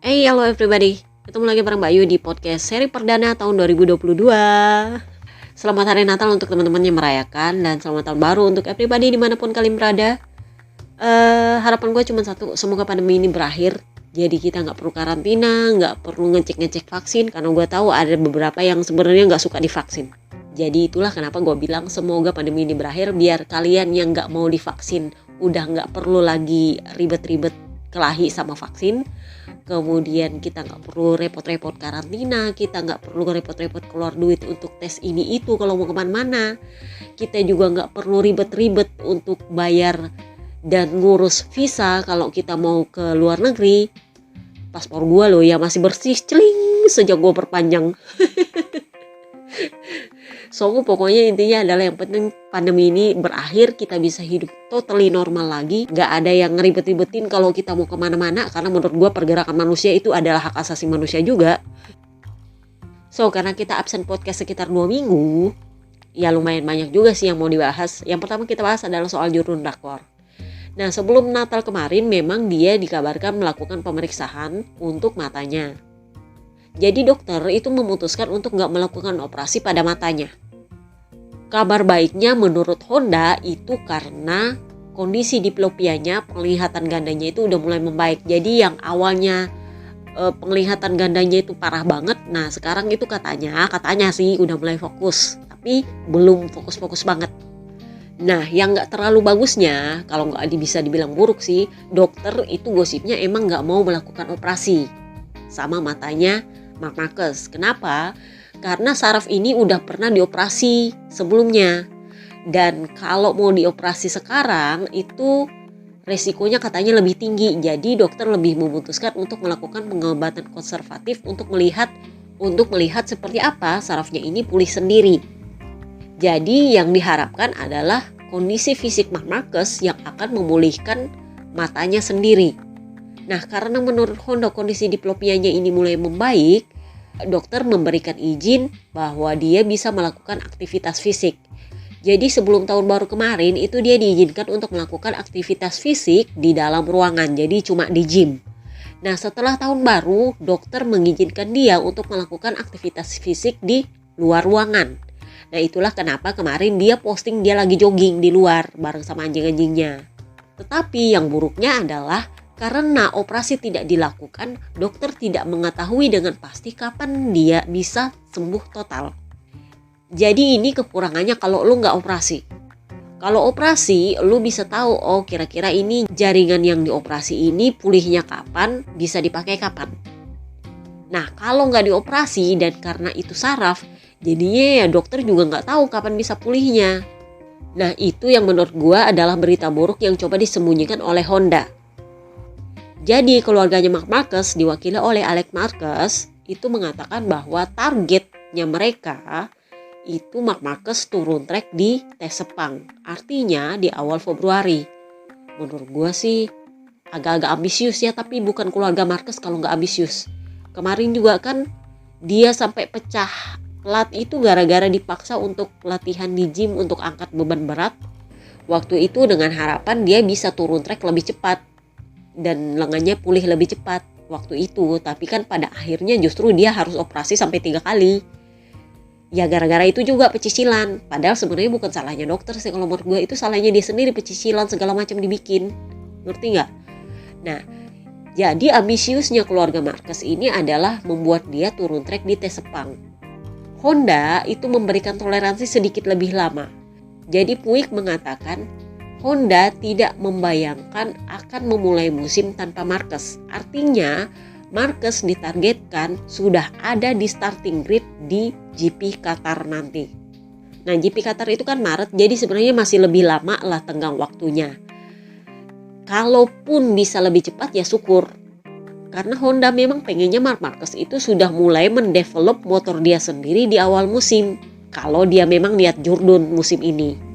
Hey, hello everybody. Ketemu lagi bareng Mbak Yu di podcast seri perdana tahun 2022. Selamat Hari Natal untuk teman-teman yang merayakan dan selamat tahun baru untuk everybody dimanapun kalian berada. Harapan gue cuma satu, semoga pandemi ini berakhir. Jadi kita nggak perlu karantina, nggak perlu ngecek-ngecek vaksin karena gue tahu ada beberapa yang sebenarnya nggak suka divaksin. Jadi itulah kenapa gue bilang semoga pandemi ini berakhir biar kalian yang nggak mau divaksin udah nggak perlu lagi ribet-ribet kelahi sama vaksin. Kemudian kita nggak perlu repot-repot karantina, kita nggak perlu repot-repot keluar duit untuk tes ini itu kalau mau kemana-mana. Kita juga nggak perlu ribet-ribet untuk bayar dan ngurus visa kalau kita mau ke luar negeri. Paspor gue loh ya masih bersih celing sejak gue perpanjang. So pokoknya intinya adalah yang penting pandemi ini berakhir, kita bisa hidup totally normal lagi. Gak ada yang ngeribet-ribetin kalau kita mau kemana-mana, karena menurut gue pergerakan manusia itu adalah hak asasi manusia juga. So karena kita absen podcast sekitar 2 minggu, ya lumayan banyak juga sih yang mau dibahas. Yang pertama kita bahas adalah soal Jurun Dakor. Nah sebelum Natal kemarin memang dia dikabarkan melakukan pemeriksaan untuk matanya. Jadi dokter itu memutuskan untuk nggak melakukan operasi pada matanya. Kabar baiknya menurut Honda itu karena kondisi diplopianya, penglihatan gandanya itu udah mulai membaik. Jadi yang awalnya penglihatan gandanya itu parah banget, nah sekarang itu katanya sih udah mulai fokus, tapi belum fokus-fokus banget. Nah yang nggak terlalu bagusnya, kalau nggak bisa dibilang buruk sih, dokter itu gosipnya emang nggak mau melakukan operasi sama matanya Mark Marquez. Kenapa? Karena saraf ini udah pernah dioperasi sebelumnya. Dan kalau mau dioperasi sekarang itu resikonya katanya lebih tinggi. Jadi dokter lebih memutuskan untuk melakukan pengobatan konservatif untuk melihat seperti apa sarafnya ini pulih sendiri. Jadi yang diharapkan adalah kondisi fisik Mark Marquez yang akan memulihkan matanya sendiri. Nah karena menurut Honda kondisi diplopianya ini mulai membaik, dokter memberikan izin bahwa dia bisa melakukan aktivitas fisik. Jadi sebelum tahun baru kemarin itu dia diizinkan untuk melakukan aktivitas fisik di dalam ruangan, jadi cuma di gym. Nah setelah tahun baru dokter mengizinkan dia untuk melakukan aktivitas fisik di luar ruangan. Nah itulah kenapa kemarin dia posting dia lagi jogging di luar bareng sama anjing-anjingnya. Tetapi yang buruknya adalah karena operasi tidak dilakukan, dokter tidak mengetahui dengan pasti kapan dia bisa sembuh total. Jadi ini kekurangannya kalau lu nggak operasi. Kalau operasi, lu bisa tahu, oh kira-kira ini jaringan yang dioperasi ini pulihnya kapan, bisa dipakai kapan. Nah kalau nggak dioperasi dan karena itu saraf, jadinya ya dokter juga nggak tahu kapan bisa pulihnya. Nah itu yang menurut gua adalah berita buruk yang coba disembunyikan oleh Honda. Jadi keluarganya Mark Marquez diwakili oleh Alex Marquez itu mengatakan bahwa targetnya mereka itu Mark Marquez turun track di tes Sepang. Artinya di awal Februari. Menurut gue sih agak-agak ambisius ya, tapi bukan keluarga Marquez kalau nggak ambisius. Kemarin juga kan dia sampai pecah lat itu gara-gara dipaksa untuk latihan di gym untuk angkat beban berat. Waktu itu dengan harapan dia bisa turun track lebih cepat dan lengannya pulih lebih cepat waktu itu. Tapi kan pada akhirnya justru dia harus operasi sampai 3 kali. Ya gara-gara itu juga pecicilan. Padahal sebenarnya bukan salahnya dokter sih, kalau menurut gue itu salahnya dia sendiri, pecicilan segala macam dibikin. Ngerti gak? Nah jadi ambisiusnya keluarga Marquez ini adalah membuat dia turun track di tes Sepang. Honda itu memberikan toleransi sedikit lebih lama. Jadi Puig mengatakan Honda tidak membayangkan akan memulai musim tanpa Marquez. Artinya Marquez ditargetkan sudah ada di starting grid di GP Qatar nanti. Nah GP Qatar itu kan Maret, jadi sebenarnya masih lebih lama lah tenggang waktunya. Kalaupun bisa lebih cepat ya syukur. Karena Honda memang pengennya Mark Marquez itu sudah mulai mendevelop motor dia sendiri di awal musim. Kalau dia memang lihat Jordan musim ini.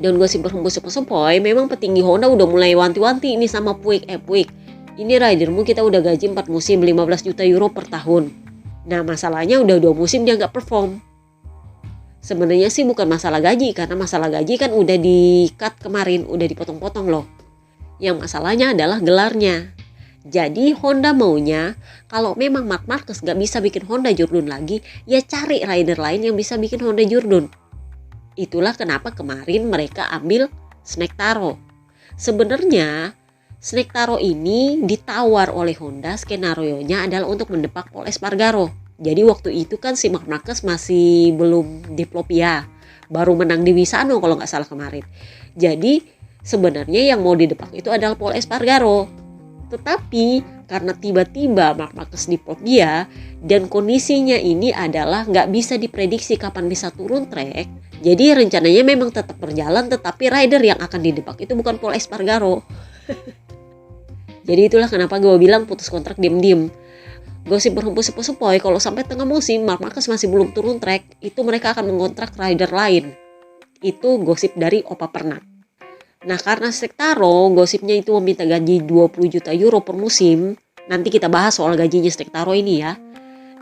Dan gue sih berhembus-sepoi, memang petinggi Honda udah mulai wanti-wanti ini sama Puig. Puig, ini ridermu kita udah gaji 4 musim 15 juta euro per tahun. Nah masalahnya udah 2 musim dia gak perform. Sebenarnya sih bukan masalah gaji, karena masalah gaji kan udah di cut kemarin, udah dipotong-potong loh. Yang masalahnya adalah gelarnya. Jadi Honda maunya kalau memang Marc Marquez gak bisa bikin Honda Jordan lagi, ya cari rider lain yang bisa bikin Honda Jordan. Itulah kenapa kemarin mereka ambil Snectaro. Sebenarnya Snectaro ini ditawar oleh Honda, skenario-nya adalah untuk mendepak Pol Espargaro. Jadi waktu itu kan si Marc Marquez masih belum diplopia, baru menang di Misano kalau nggak salah kemarin. Jadi sebenarnya yang mau didepak itu adalah Pol Espargaro. Tetapi karena tiba-tiba Marc Marquez diplopia dan kondisinya ini adalah nggak bisa diprediksi kapan bisa turun trek. Jadi rencananya memang tetap berjalan, tetapi rider yang akan didepak itu bukan Pol Espargaro. Jadi itulah kenapa gue bilang putus kontrak diem-diem. Gosip berhembus sepoi-sepoi kalau sampai tengah musim Marc Marquez masih belum turun trek, itu mereka akan mengontrak rider lain. Itu gosip dari Opa Pernat. Nah karena Snectaro gosipnya itu meminta gaji 20 juta euro per musim. Nanti kita bahas soal gajinya Snectaro ini ya.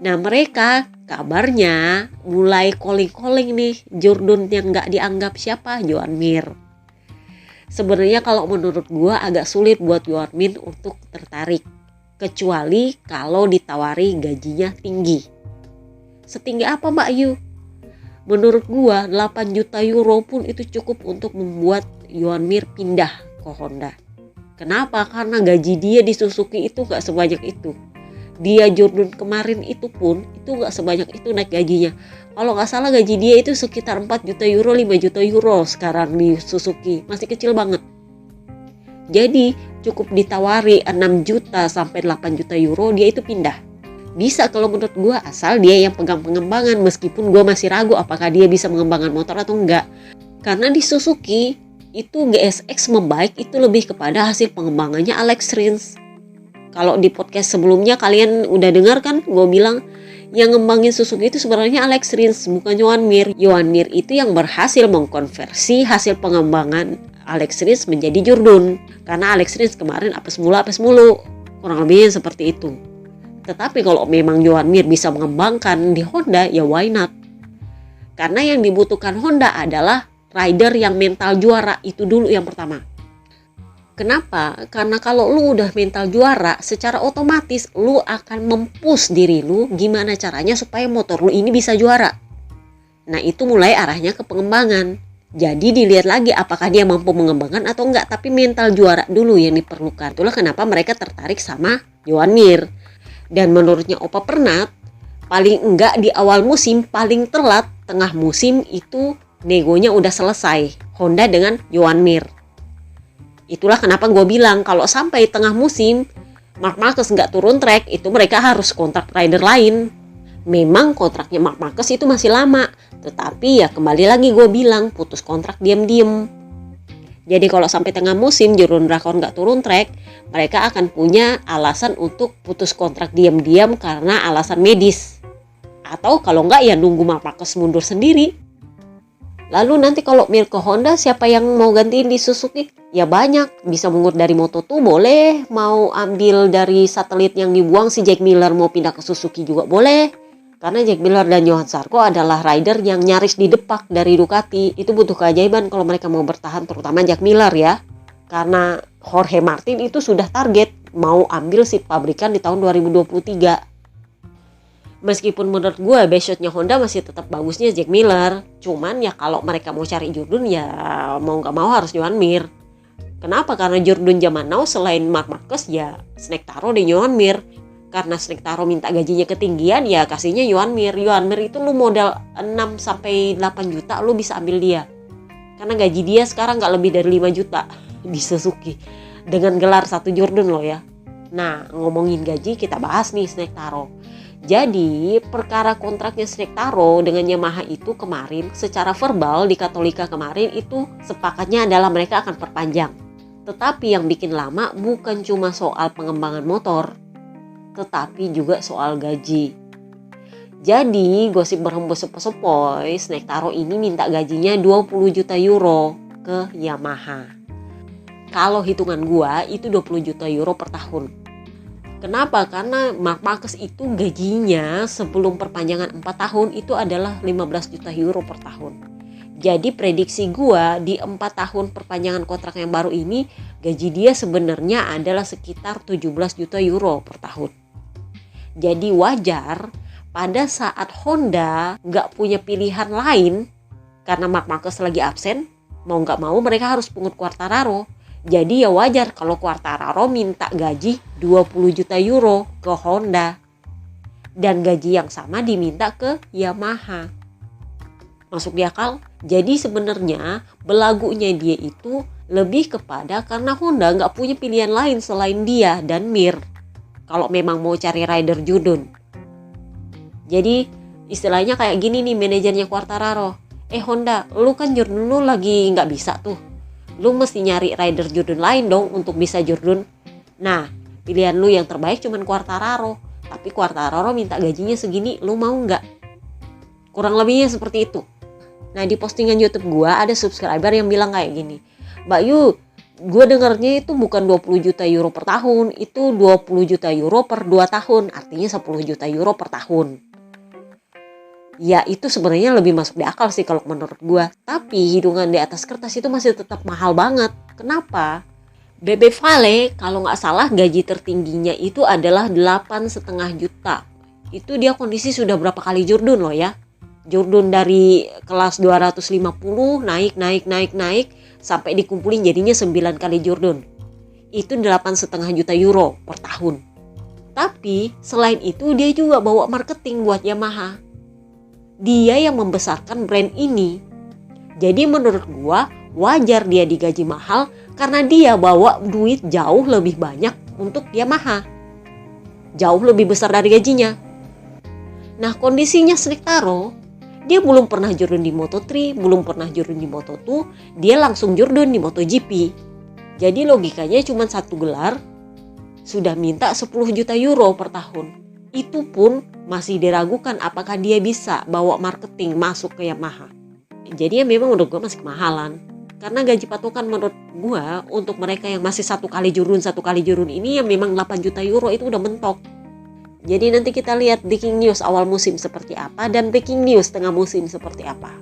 Nah mereka kabarnya mulai calling-calling nih Jordan yang gak dianggap siapa, Joan Mir. Sebenarnya kalau menurut gue agak sulit buat Joan Mir untuk tertarik. Kecuali kalau ditawari gajinya tinggi. Setinggi apa Mbak Yu? Menurut gua 8 juta euro pun itu cukup untuk membuat Joan Mir pindah ke Honda. Kenapa? Karena gaji dia di Suzuki itu gak sebanyak itu. Dia Jordan kemarin itu pun itu gak sebanyak itu naik gajinya. Kalau gak salah gaji dia itu sekitar 4 juta euro, 5 juta euro sekarang di Suzuki. Masih kecil banget. Jadi cukup ditawari 6 juta sampai 8 juta euro dia itu pindah. Bisa kalau menurut gue asal dia yang pegang pengembangan, meskipun gue masih ragu apakah dia bisa mengembangkan motor atau enggak. Karena di Suzuki itu GSX membaik itu lebih kepada hasil pengembangannya Alex Rins. Kalau di podcast sebelumnya kalian udah dengar kan gue bilang yang ngembangin Suzuki itu sebenarnya Alex Rins bukan Joan Mir. Joan Mir itu yang berhasil mengkonversi hasil pengembangan Alex Rins menjadi Jordan. Karena Alex Rins kemarin apes mulu. Kurang lebih seperti itu. Tetapi kalau memang Joan Mir bisa mengembangkan di Honda, ya why not? Karena yang dibutuhkan Honda adalah rider yang mental juara, itu dulu yang pertama. Kenapa? Karena kalau lu udah mental juara, secara otomatis lu akan mempush diri lu gimana caranya supaya motor lu ini bisa juara. Nah itu mulai arahnya ke pengembangan. Jadi dilihat lagi apakah dia mampu mengembangkan atau enggak, tapi mental juara dulu yang diperlukan. Itulah kenapa mereka tertarik sama Joan Mir. Dan menurutnya Opa Pernat, paling enggak di awal musim, paling telat tengah musim itu negonya udah selesai. Honda dengan Joan Mir. Itulah kenapa gue bilang kalau sampai tengah musim Marc Marquez nggak turun track, itu mereka harus kontrak rider lain. Memang kontraknya Marc Marquez itu masih lama, tetapi ya kembali lagi gue bilang putus kontrak diam-diam. Jadi kalau sampai tengah musim Jeroen Drakor nggak turun track, mereka akan punya alasan untuk putus kontrak diam-diam karena alasan medis. Atau kalau nggak ya nunggu Marc Marquez mundur sendiri. Lalu nanti kalau Mir ke Honda, siapa yang mau gantiin di Suzuki? Ya banyak, bisa mundur dari Moto2 boleh, mau ambil dari satelit yang dibuang si Jack Miller mau pindah ke Suzuki juga boleh. Karena Jack Miller dan Johan Zarco adalah rider yang nyaris didepak dari Ducati. Itu butuh keajaiban kalau mereka mau bertahan, terutama Jack Miller ya. Karena Jorge Martin itu sudah target mau ambil seat pabrikan di tahun 2023. Meskipun menurut gue best shotnya Honda masih tetap bagusnya Jack Miller. Cuman ya kalau mereka mau cari Jordan ya mau gak mau harus Joan Mir. Kenapa? Karena Jordan zaman now selain Marc Marquez ya Snectaro dan Joan Mir. Karena Snectaro minta gajinya ketinggian ya kasihnya Joan Mir. Joan Mir itu lu modal 6-8 juta lu bisa ambil dia. Karena gaji dia sekarang gak lebih dari 5 juta di Suzuki. Dengan gelar satu Jordan loh ya. Nah ngomongin gaji kita bahas nih Snectaro. Jadi perkara kontraknya Snectaro dengan Yamaha itu kemarin secara verbal di Katolika kemarin itu sepakatnya adalah mereka akan perpanjang. Tetapi yang bikin lama bukan cuma soal pengembangan motor, tetapi juga soal gaji. Jadi gosip berhembus sepoi-sepoi, Snectaro ini minta gajinya 20 juta euro ke Yamaha. Kalau hitungan gua itu 20 juta euro per tahun. Kenapa? Karena Marc Marquez itu gajinya sebelum perpanjangan 4 tahun itu adalah 15 juta euro per tahun. Jadi prediksi gua di 4 tahun perpanjangan kontrak yang baru ini gaji dia sebenarnya adalah sekitar 17 juta euro per tahun. Jadi wajar pada saat Honda nggak punya pilihan lain karena Marc Marquez lagi absen, mau nggak mau mereka harus pungut Quartararo. Jadi ya wajar kalau Quartararo minta gaji 20 juta euro ke Honda. Dan gaji yang sama diminta ke Yamaha. Masuk di akal? Jadi sebenarnya belagunya dia itu lebih kepada karena Honda nggak punya pilihan lain selain dia dan Mir. Kalau memang mau cari rider judun. Jadi istilahnya kayak gini nih manajernya Quartararo. Honda, lu kan judun lu lagi nggak bisa tuh. Lu mesti nyari rider judun lain dong untuk bisa judun. Nah, pilihan lu yang terbaik cuman Quartararo. Tapi Quartararo minta gajinya segini, lu mau nggak? Kurang lebihnya seperti itu. Nah, di postingan YouTube gue ada subscriber yang bilang kayak gini. Mbak Yu, gue dengarnya itu bukan 20 juta euro per tahun, itu 20 juta euro per 2 tahun, artinya 10 juta euro per tahun. Ya itu sebenarnya lebih masuk di akal sih kalau menurut gue. Tapi hitungan di atas kertas itu masih tetap mahal banget. Kenapa? Bebe Vale kalau nggak salah gaji tertingginya itu adalah 8,5 juta. Itu dia kondisi sudah berapa kali jurdun loh ya. Jurdun dari kelas 250 naik sampai dikumpulin jadinya 9 kali jurdun. Itu 8,5 juta euro per tahun. Tapi selain itu dia juga bawa marketing buat Yamaha. Dia yang membesarkan brand ini. Jadi menurut gua wajar dia digaji mahal karena dia bawa duit jauh lebih banyak untuk Yamaha. Jauh lebih besar dari gajinya. Nah kondisinya Snektaro, dia belum pernah jurdun di Moto3, belum pernah jurdun di Moto2, dia langsung jurdun di MotoGP. Jadi logikanya cuma satu gelar, sudah minta 10 juta euro per tahun. Itu pun masih diragukan apakah dia bisa bawa marketing masuk ke Yamaha. Jadi ya memang menurut gue masih kemahalan. Karena gaji patokan menurut gue untuk mereka yang masih satu kali jurun ini yang memang 8 juta euro itu udah mentok. Jadi nanti kita lihat breaking news awal musim seperti apa dan breaking news tengah musim seperti apa.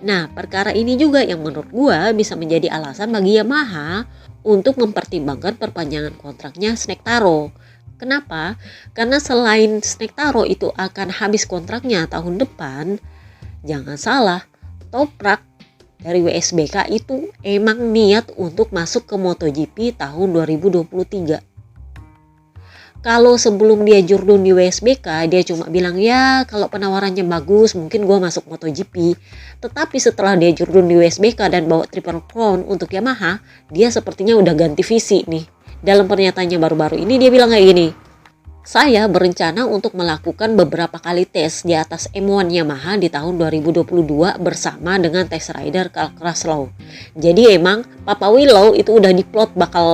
Nah perkara ini juga yang menurut gue bisa menjadi alasan bagi Yamaha untuk mempertimbangkan perpanjangan kontraknya Snektaro. Kenapa? Karena selain Snektaro itu akan habis kontraknya tahun depan, jangan salah, Toprak dari WSBK itu emang niat untuk masuk ke MotoGP tahun 2023. Kalau sebelum dia jurdun di WSBK, dia cuma bilang ya kalau penawarannya bagus mungkin gue masuk MotoGP. Tetapi setelah dia jurdun di WSBK dan bawa Triple Crown untuk Yamaha, dia sepertinya udah ganti visi nih. Dalam pernyataannya baru-baru ini dia bilang kayak gini. Saya berencana untuk melakukan beberapa kali tes di atas M1 Yamaha di tahun 2022 bersama dengan test rider Carl Kraslow. Jadi emang Papa Willow itu udah diplot bakal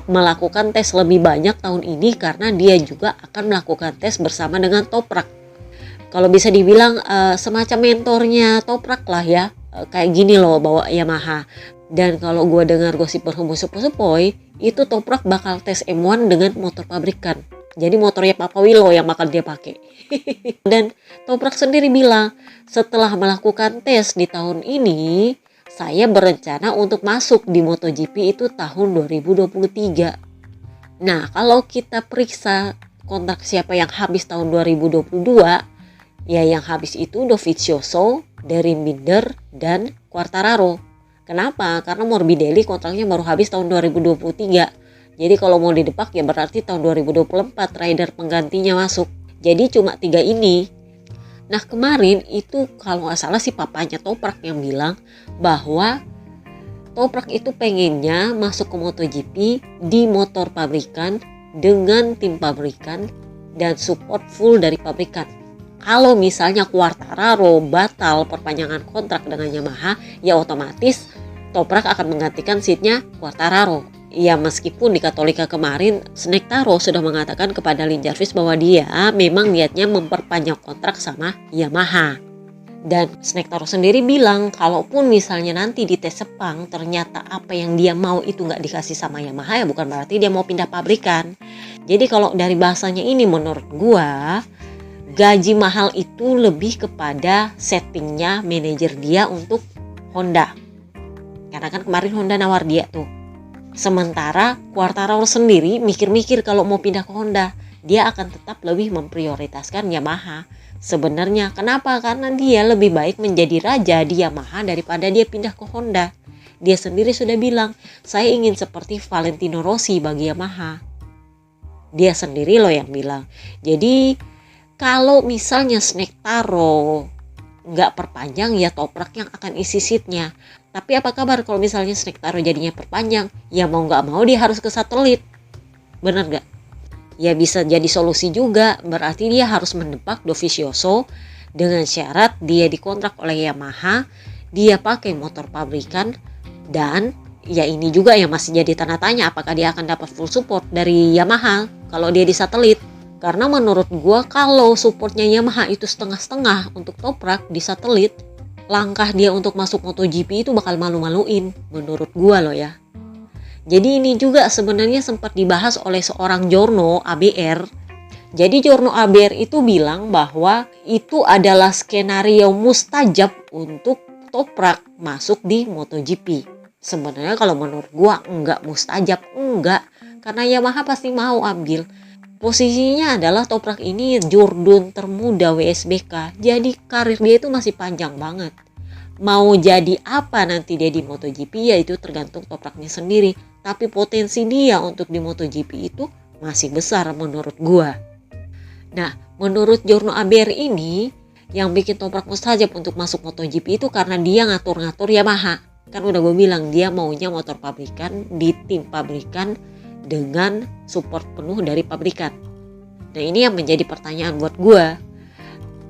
melakukan tes lebih banyak tahun ini karena dia juga akan melakukan tes bersama dengan Toprak. Kalau bisa dibilang semacam mentornya Toprak lah ya, kayak gini loh bawa Yamaha. Dan kalau gue dengar gosip berhembus-sepoi, itu Toprak bakal tes M1 dengan motor pabrikan. Jadi motornya Papa Willow yang bakal dia pakai. Dan Toprak sendiri bilang, setelah melakukan tes di tahun ini, saya berencana untuk masuk di MotoGP itu tahun 2023. Nah, kalau kita periksa kontrak siapa yang habis tahun 2022, ya yang habis itu Dovizioso, Darryn Binder, dan Quartararo. Kenapa? Karena Morbidelli kontraknya baru habis tahun 2023. Jadi kalau mau didepak ya berarti tahun 2024 rider penggantinya masuk. Jadi cuma 3 ini. Nah kemarin itu kalau nggak salah si papanya Toprak yang bilang bahwa Toprak itu pengennya masuk ke MotoGP di motor pabrikan dengan tim pabrikan dan support full dari pabrikan. Kalau misalnya Quartararo batal perpanjangan kontrak dengan Yamaha, ya otomatis Toprak akan menggantikan seatnya Quartararo. Ya meskipun di Katolika kemarin Snektaro sudah mengatakan kepada Lin Jarvis bahwa dia memang niatnya memperpanjang kontrak sama Yamaha. Dan Snektaro sendiri bilang kalaupun misalnya nanti di tes Sepang ternyata apa yang dia mau itu nggak dikasih sama Yamaha ya bukan berarti dia mau pindah pabrikan. Jadi kalau dari bahasanya ini menurut gua gaji mahal itu lebih kepada settingnya manajer dia untuk Honda. Karena kan kemarin Honda nawar dia tuh. Sementara Quartararo sendiri mikir-mikir kalau mau pindah ke Honda, dia akan tetap lebih memprioritaskan Yamaha. Sebenarnya kenapa? Karena dia lebih baik menjadi raja di Yamaha daripada dia pindah ke Honda. Dia sendiri sudah bilang, saya ingin seperti Valentino Rossi bagi Yamaha. Dia sendiri loh yang bilang. Jadi kalau misalnya Snake Taro nggak perpanjang, ya Toprak yang akan isi seatnya. Tapi apa kabar kalau misalnya Snake Taro jadinya perpanjang? Ya mau nggak mau dia harus ke satelit. Bener nggak? Ya bisa jadi solusi juga. Berarti dia harus mendepak Dovizioso dengan syarat dia dikontrak oleh Yamaha, dia pakai motor pabrikan, dan ya ini juga yang masih jadi tanda tanya apakah dia akan dapat full support dari Yamaha kalau dia di satelit. Karena menurut gua kalau supportnya Yamaha itu setengah-setengah untuk Toprak di satelit, langkah dia untuk masuk MotoGP itu bakal malu-maluin menurut gua loh ya. Jadi ini juga sebenarnya sempat dibahas oleh seorang Giorno ABR. Jadi Giorno ABR itu bilang bahwa itu adalah skenario mustajab untuk Toprak masuk di MotoGP. Sebenarnya kalau menurut gua enggak mustajab, enggak. Karena Yamaha pasti mau ambil. Posisinya adalah Toprak ini jurdun termuda WSBK. Jadi karir dia itu masih panjang banget. Mau jadi apa nanti dia di MotoGP ya itu tergantung Topraknya sendiri. Tapi potensi dia untuk di MotoGP itu masih besar menurut gua. Nah, menurut Giorno ABR ini yang bikin Toprak mustajab untuk masuk MotoGP itu karena dia ngatur-ngatur Yamaha. Kan udah gue bilang dia maunya motor pabrikan di tim pabrikan dengan support penuh dari pabrikan. Nah ini yang menjadi pertanyaan buat gue.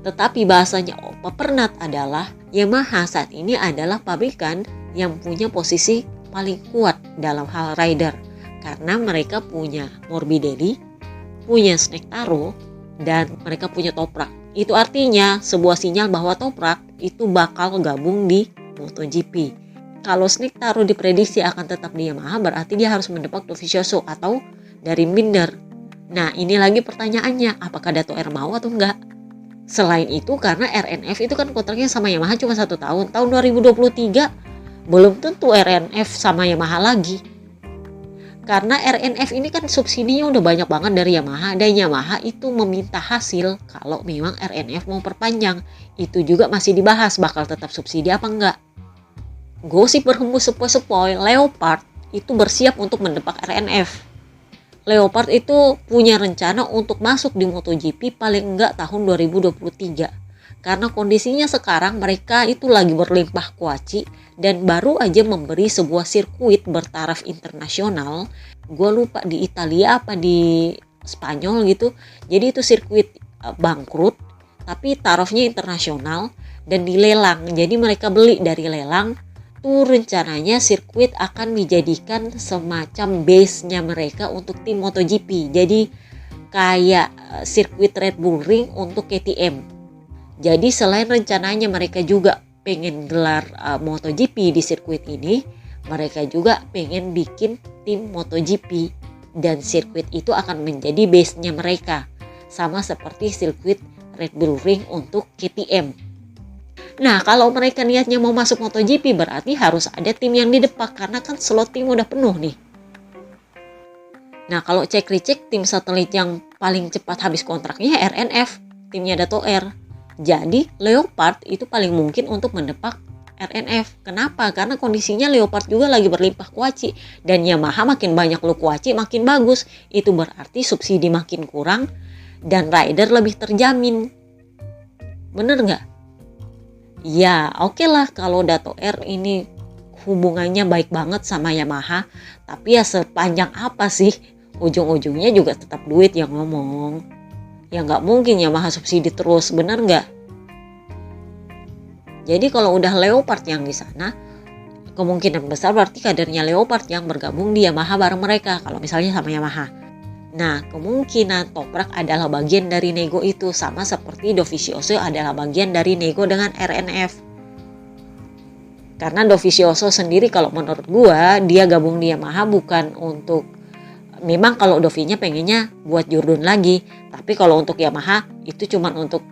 Tetapi bahasanya Opa Pernat adalah Yamaha saat ini adalah pabrikan yang punya posisi paling kuat dalam hal rider. Karena mereka punya Morbidelli, punya Snake Taro, dan mereka punya Toprak. Itu artinya sebuah sinyal bahwa Toprak itu bakal gabung di MotoGP. Kalau Snake Taro diprediksi akan tetap di Yamaha, berarti dia harus mendepak Dovizioso atau dari Binder. Nah ini lagi pertanyaannya, apakah Dato R mau atau enggak? Selain itu karena RNF itu kan kontraknya sama Yamaha cuma 1 tahun. Tahun 2023 belum tentu RNF sama Yamaha lagi. Karena RNF ini kan subsidinya udah banyak banget dari Yamaha. Dan Yamaha itu meminta hasil kalau memang RNF mau perpanjang. Itu juga masih dibahas bakal tetap subsidi apa enggak. Gosip berhembus sepoi-sepoi, Leopard itu bersiap untuk mendepak RNF. Leopard itu punya rencana untuk masuk di MotoGP paling enggak tahun 2023. Karena kondisinya sekarang mereka itu lagi berlimpah kuaci dan baru aja memberi sebuah sirkuit bertaraf internasional. Gue lupa di Italia apa di Spanyol gitu. Jadi itu sirkuit bangkrut tapi tarafnya internasional dan dilelang. Jadi mereka beli dari lelang. Itu rencananya sirkuit akan dijadikan semacam base-nya mereka untuk tim MotoGP. Jadi kayak sirkuit Red Bull Ring untuk KTM. Jadi selain rencananya mereka juga pengen gelar MotoGP di sirkuit ini, mereka juga pengen bikin tim MotoGP. Dan sirkuit itu akan menjadi base-nya mereka. Sama seperti sirkuit Red Bull Ring untuk KTM. Nah kalau mereka niatnya mau masuk MotoGP berarti harus ada tim yang didepak karena kan slot tim udah penuh nih. Nah kalau cek-recek tim satelit yang paling cepat habis kontraknya RNF, timnya Dato R. Jadi Leopard itu paling mungkin untuk mendepak RNF. Kenapa? Karena kondisinya Leopard juga lagi berlimpah kuaci dan Yamaha makin banyak lu kuaci makin bagus. Itu berarti subsidi makin kurang dan rider lebih terjamin. Bener nggak? Ya oke lah kalau Dato R ini hubungannya baik banget sama Yamaha. Tapi ya sepanjang apa sih? Ujung-ujungnya juga tetap duit yang ngomong. Ya nggak mungkin Yamaha subsidi terus, bener nggak? Jadi kalau udah Leopard yang di sana, kemungkinan besar berarti kadernya Leopard yang bergabung di Yamaha bareng mereka. Kalau misalnya sama Yamaha. Nah kemungkinan Toprak adalah bagian dari nego itu sama seperti Dovizioso adalah bagian dari nego dengan RNF. Karena Dovizioso sendiri kalau menurut gua dia gabung di Yamaha bukan untuk, memang kalau Dovinya pengennya buat jurdun lagi, tapi kalau untuk Yamaha itu cuma untuk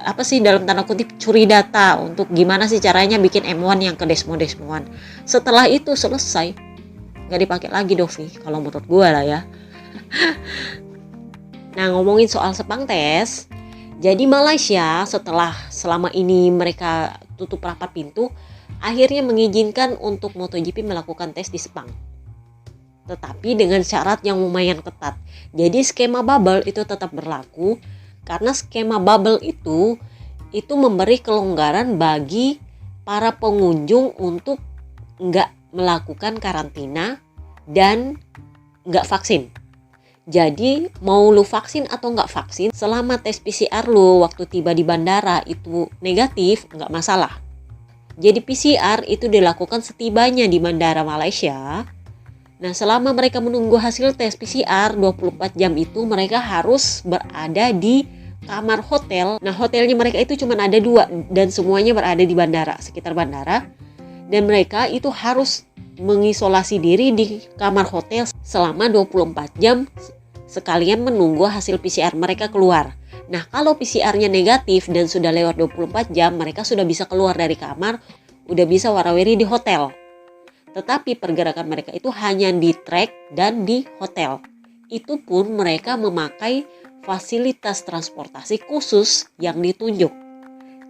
apa sih dalam tanda kutip curi data untuk gimana sih caranya bikin M1 yang ke Desmo. Setelah itu selesai. Gak dipakai lagi Dovi, kalau menurut gue lah ya. Nah, ngomongin soal Sepang tes, jadi Malaysia setelah selama ini mereka tutup rapat pintu, akhirnya mengizinkan untuk MotoGP melakukan tes di Sepang. Tetapi dengan syarat yang lumayan ketat. Jadi skema bubble itu tetap berlaku, karena skema bubble itu memberi kelonggaran bagi para pengunjung untuk nggak melakukan karantina dan nggak vaksin. Jadi mau lu vaksin atau nggak vaksin, selama tes PCR lu waktu tiba di bandara itu negatif, nggak masalah. Jadi PCR itu dilakukan setibanya di bandara Malaysia. Nah, selama mereka menunggu hasil tes PCR 24 jam itu mereka harus berada di kamar hotel. Nah, hotelnya mereka itu cuma ada 2 dan semuanya berada di bandara, sekitar bandara. Dan mereka itu harus mengisolasi diri di kamar hotel selama 24 jam sekalian menunggu hasil PCR mereka keluar. Nah, kalau PCR-nya negatif dan sudah lewat 24 jam, mereka sudah bisa keluar dari kamar, udah bisa warawiri di hotel. Tetapi pergerakan mereka itu hanya di trek dan di hotel. Itu pun mereka memakai fasilitas transportasi khusus yang ditunjuk.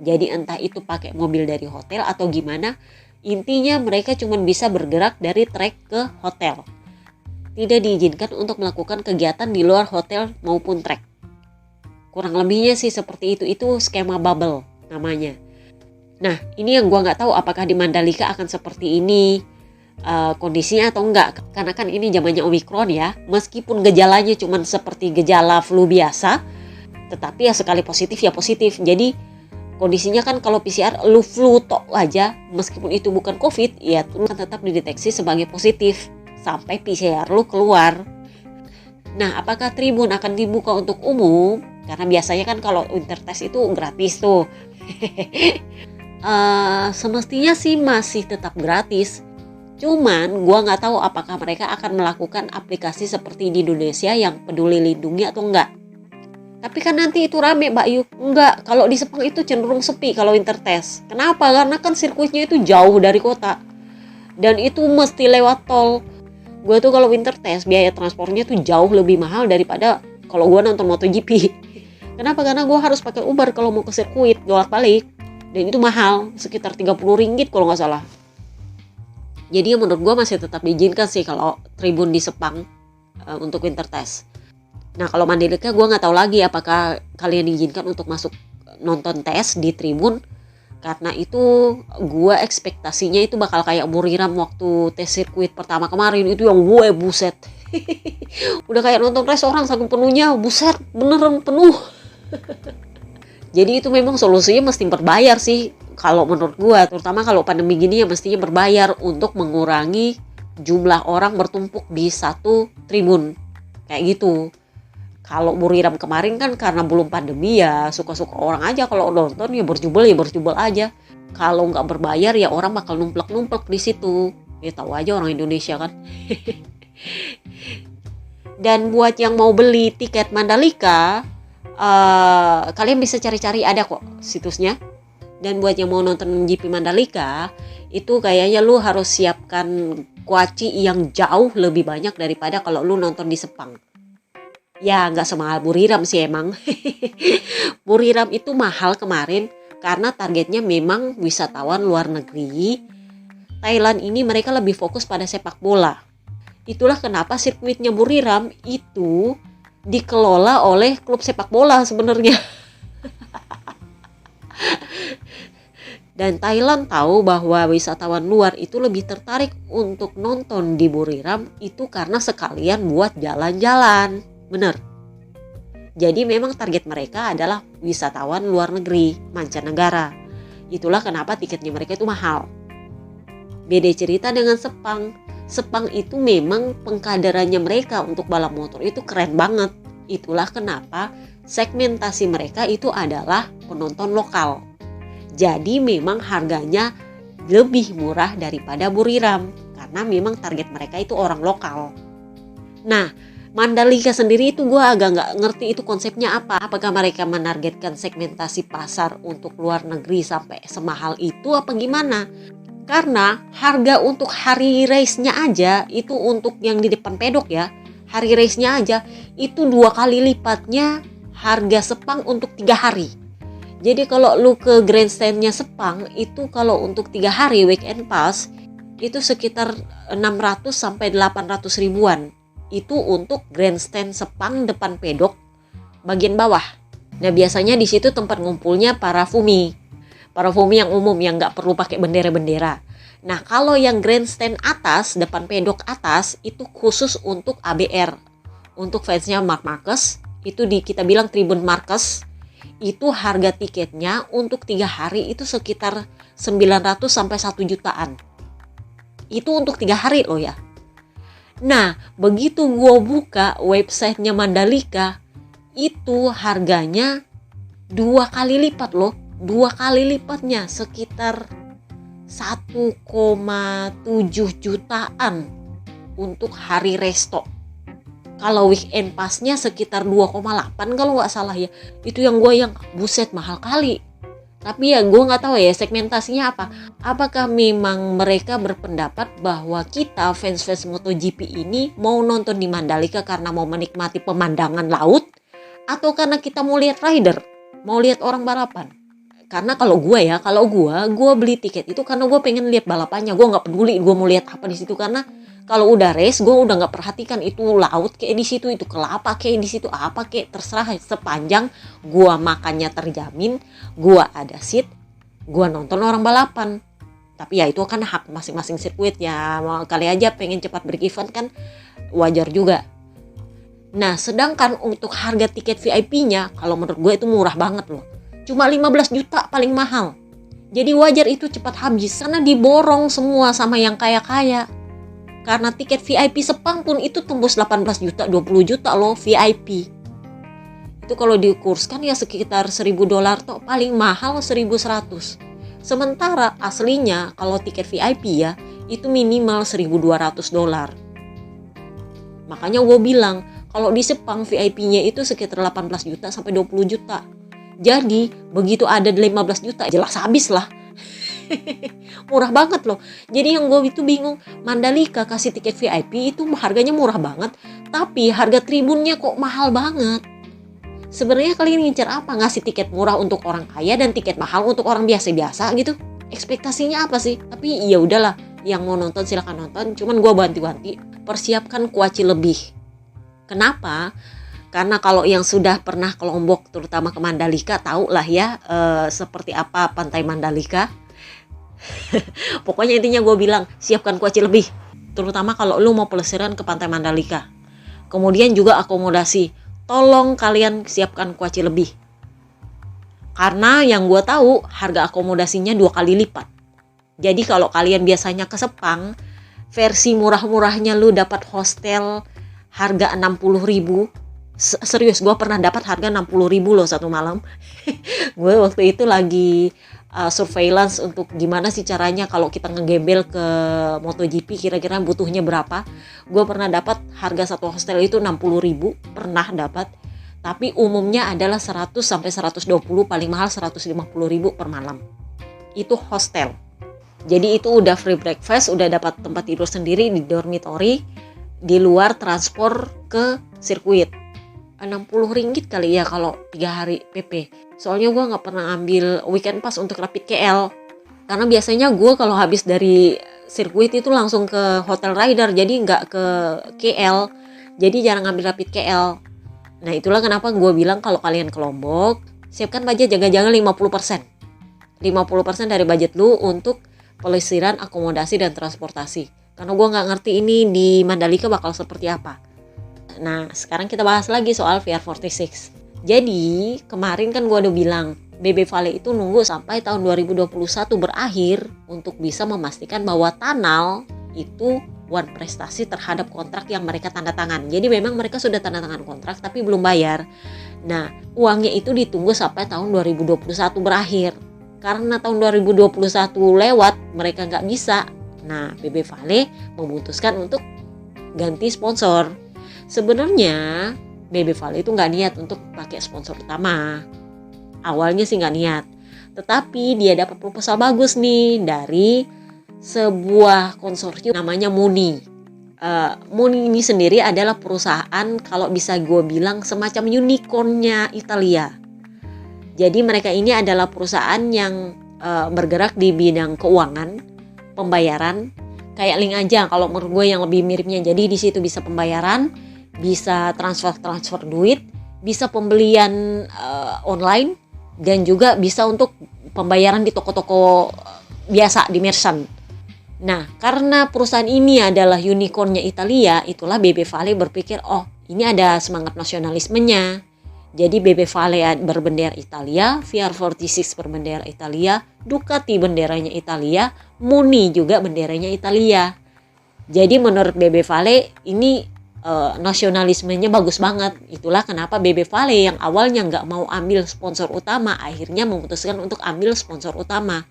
Jadi entah itu pakai mobil dari hotel atau gimana, intinya mereka cuma bisa bergerak dari trek ke hotel. Tidak diizinkan untuk melakukan kegiatan di luar hotel maupun trek. Kurang lebihnya sih seperti itu skema bubble namanya. Nah, ini yang gua nggak tahu apakah di Mandalika akan seperti ini kondisinya atau enggak, karena kan ini zamannya Omicron ya. Meskipun gejalanya cuma seperti gejala flu biasa, tetapi ya sekali positif ya positif. Jadi kondisinya kan kalau PCR lu flu tok aja, meskipun itu bukan COVID, ya lu kan tetap dideteksi sebagai positif sampai PCR lu keluar. Nah, apakah tribun akan dibuka untuk umum? Karena biasanya kan kalau winter test itu gratis tuh. Semestinya sih masih tetap gratis. Cuman gua nggak tahu apakah mereka akan melakukan aplikasi seperti di Indonesia yang peduli lindungi atau enggak. Tapi kan nanti itu rame Mbak Yu. Enggak, kalau di Sepang itu cenderung sepi kalau winter test. Kenapa? Karena kan sirkuitnya itu jauh dari kota. Dan itu mesti lewat tol. Gue tuh kalau winter test biaya transportnya tuh jauh lebih mahal daripada kalau gue nonton MotoGP. Kenapa? Karena gue harus pakai Uber kalau mau ke sirkuit bolak-balik. Dan itu mahal, sekitar 30 ringgit kalau nggak salah. Jadi menurut gue masih tetap diizinkan sih kalau tribun di Sepang untuk winter test. Nah, kalau Mandalika gue nggak tahu lagi apakah kalian diizinkan untuk masuk nonton tes di tribun. Karena itu gue ekspektasinya itu bakal kayak Buriram waktu tes sirkuit pertama kemarin. Itu yang gue buset. Udah kayak nonton race orang saking penuhnya, buset beneran penuh. Jadi itu memang solusinya mesti berbayar sih. Kalau menurut gue, terutama kalau pandemi gini ya mestinya berbayar untuk mengurangi jumlah orang bertumpuk di satu tribun. Kayak gitu. Kalau Buriram kemarin kan karena belum pandemi ya suka-suka orang aja. Kalau nonton ya berjubel aja. Kalau nggak berbayar ya orang bakal numplek di situ. Ya tahu aja orang Indonesia kan. Dan buat yang mau beli tiket Mandalika, kalian bisa cari-cari ada kok situsnya. Dan buat yang mau nonton GP Mandalika, itu kayaknya lu harus siapkan kuaci yang jauh lebih banyak daripada kalau lu nonton di Sepang. Ya nggak semahal Buriram sih emang. Buriram itu mahal kemarin karena targetnya memang wisatawan luar negeri. Thailand ini mereka lebih fokus pada sepak bola. Itulah kenapa sirkuitnya Buriram itu dikelola oleh klub sepak bola sebenarnya. Dan Thailand tahu bahwa wisatawan luar itu lebih tertarik untuk nonton di Buriram itu karena sekalian buat jalan-jalan. Bener. Jadi memang target mereka adalah wisatawan luar negeri, mancanegara. Itulah kenapa tiketnya mereka itu mahal. Beda cerita dengan Sepang. Sepang itu memang pengkaderannya mereka untuk balap motor itu keren banget. Itulah kenapa segmentasi mereka itu adalah penonton lokal. Jadi memang harganya lebih murah daripada Buriram karena memang target mereka itu orang lokal. Nah, Mandalika sendiri itu gue agak nggak ngerti itu konsepnya apa. Apakah mereka menargetkan segmentasi pasar untuk luar negeri sampai semahal itu apa gimana? Karena harga untuk hari race-nya aja, itu untuk yang di depan pedok ya, hari race-nya aja itu 2 kali lipatnya harga Sepang untuk 3 hari. Jadi kalau lu ke grandstand-nya Sepang itu kalau untuk 3 hari weekend pass itu sekitar 600 sampai 800 ribuan. Itu untuk grandstand Sepang depan pedok bagian bawah. Nah biasanya di situ tempat ngumpulnya para fumi yang umum yang nggak perlu pakai bendera-bendera. Nah kalau yang grandstand atas, depan pedok atas itu khusus untuk ABR, untuk fansnya Marc Marquez. Itu kita bilang Tribun Marquez. Itu harga tiketnya untuk 3 hari itu sekitar 900 sampai 1 jutaan. Itu untuk 3 hari loh ya. Nah begitu gue buka websitenya Mandalika, itu harganya 2 kali lipat loh. 2 kali lipatnya sekitar 1,7 jutaan untuk hari resto. Kalau weekend passnya sekitar 2,8 kalau nggak salah ya. Itu yang buset mahal kali. Tapi ya gue nggak tahu ya segmentasinya apa. Apakah memang mereka berpendapat bahwa kita fans-fans MotoGP ini mau nonton di Mandalika karena mau menikmati pemandangan laut, atau karena kita mau lihat rider, mau lihat orang balapan? Karena kalau gue beli tiket itu karena gue pengen lihat balapannya. Gue nggak peduli gue mau lihat apa di situ, karena kalau udah race gue udah nggak perhatikan itu laut kayak di situ, itu kelapa kayak di situ, apa kayak terserah, sepanjang gue makannya terjamin, gue ada seat, gue nonton orang balapan. Tapi ya itu kan hak masing-masing sirkuit ya. Kali aja pengen cepat break even kan wajar juga. Nah sedangkan untuk harga tiket VIP-nya kalau menurut gue itu murah banget loh. Cuma 15 juta paling mahal. Jadi wajar itu cepat habis karena diborong semua sama yang kaya-kaya. Karena tiket VIP Sepang pun itu tembus 18 juta, 20 juta loh VIP. Itu kalau dikurskan ya sekitar $1.000 toh, paling mahal 1.100. Sementara aslinya kalau tiket VIP ya itu minimal $1.200. Makanya gue bilang kalau di Sepang VIP-nya itu sekitar 18 juta sampai 20 juta. Jadi begitu ada 15 juta jelas habis lah. Murah banget loh. Jadi yang gue itu bingung, Mandalika kasih tiket VIP itu harganya murah banget, tapi harga tribunnya kok mahal banget. Sebenarnya kalian ngincer apa? Ngasih tiket murah untuk orang kaya dan tiket mahal untuk orang biasa-biasa gitu? Ekspektasinya apa sih? Tapi ya udahlah, yang mau nonton silakan nonton. Cuman gue bantu-bantu, persiapkan kuaci lebih. Kenapa? Karena kalau yang sudah pernah ke Lombok, terutama ke Mandalika, tahu lah ya seperti apa pantai Mandalika. Pokoknya intinya gue bilang siapkan kuaci lebih, terutama kalau lu mau pelesiran ke pantai Mandalika. Kemudian juga akomodasi, tolong kalian siapkan kuaci lebih. Karena yang gue tahu harga akomodasinya 2 kali lipat. Jadi kalau kalian biasanya ke Sepang, versi murah-murahnya lu dapat hostel harga 60.000. Serius, gue pernah dapat harga 60.000 loh satu malam. Gue waktu itu lagi surveillance untuk gimana sih caranya kalau kita ngegembel ke MotoGP kira-kira butuhnya berapa. Gue pernah dapat harga satu hostel itu 60.000, pernah dapat. Tapi umumnya adalah 100 sampai 120, paling mahal 150.000 per malam. Itu hostel. Jadi itu udah free breakfast, udah dapat tempat tidur sendiri di dormitory, di luar transport ke sirkuit. 60 ringgit kali ya kalau 3 hari PP. Soalnya gue gak pernah ambil weekend pass untuk Rapid KL. Karena biasanya gue kalau habis dari sirkuit itu langsung ke Hotel Rider, jadi gak ke KL. Jadi jarang ambil Rapid KL. Nah itulah kenapa gue bilang kalau kalian ke Lombok, siapkan budget jangan-jangan 50%. 50% dari budget lu untuk pelesiran, akomodasi, dan transportasi. Karena gue gak ngerti ini di Mandalika bakal seperti apa. Nah sekarang kita bahas lagi soal VR46. Jadi kemarin kan gue udah bilang BB Vale itu nunggu sampai tahun 2021 berakhir untuk bisa memastikan bahwa Tanal itu one prestasi terhadap kontrak yang mereka tanda tangan. Jadi memang mereka sudah tanda tangan kontrak tapi belum bayar. Nah uangnya itu ditunggu sampai tahun 2021 berakhir. Karena tahun 2021 lewat mereka nggak bisa. Nah BB Vale memutuskan untuk ganti sponsor. Sebenarnya BB Vale itu nggak niat untuk pakai sponsor utama. Awalnya sih nggak niat. Tetapi dia dapat proposal bagus nih dari sebuah konsorsium namanya Muni. Muni ini sendiri adalah perusahaan kalau bisa gue bilang semacam unicornnya Italia. Jadi mereka ini adalah perusahaan yang bergerak di bidang keuangan, pembayaran, kayak Link aja kalau menurut gue yang lebih miripnya. Jadi di situ bisa pembayaran, bisa transfer duit, bisa pembelian online, dan juga bisa untuk pembayaran di toko-toko biasa di merchant. Nah, karena perusahaan ini adalah unicornnya Italia, itulah BB Vale berpikir, oh ini ada semangat nasionalismenya. Jadi BB Vale berbendera Italia, VR46 berbendera Italia, Ducati benderanya Italia, Muni juga benderanya Italia. Jadi menurut BB Vale ini nasionalismenya bagus banget. Itulah kenapa BB Vale yang awalnya nggak mau ambil sponsor utama, akhirnya memutuskan untuk ambil sponsor utama.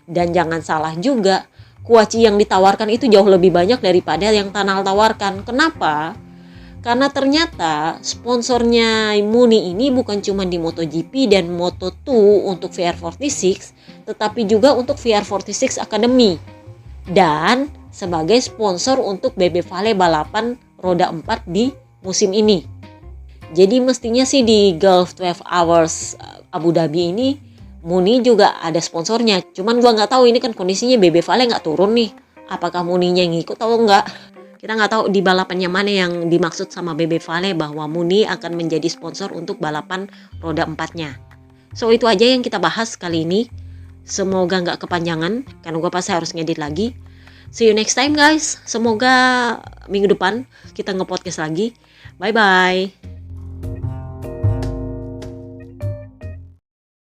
Dan jangan salah juga, kuaci yang ditawarkan itu jauh lebih banyak daripada yang Tanal tawarkan. Kenapa? Karena ternyata sponsornya Muni ini bukan cuma di MotoGP dan Moto2 untuk VR46, tetapi juga untuk VR46 Academy. Dan sebagai sponsor untuk BB Vale balapan roda 4 di musim ini. Jadi mestinya sih di Gulf 12 Hours Abu Dhabi ini Muni juga ada sponsornya. Cuman gua nggak tahu ini kan kondisinya BB Vale nggak turun nih. Apakah Muninya ngikut atau enggak? Kita nggak tahu di balapannya mana yang dimaksud sama BB Vale bahwa Muni akan menjadi sponsor untuk balapan roda 4-nya. So itu aja yang kita bahas kali ini. Semoga nggak kepanjangan karena gua pasti harus ngedit lagi. See you next time guys. Semoga minggu depan kita nge-podcast lagi. Bye bye.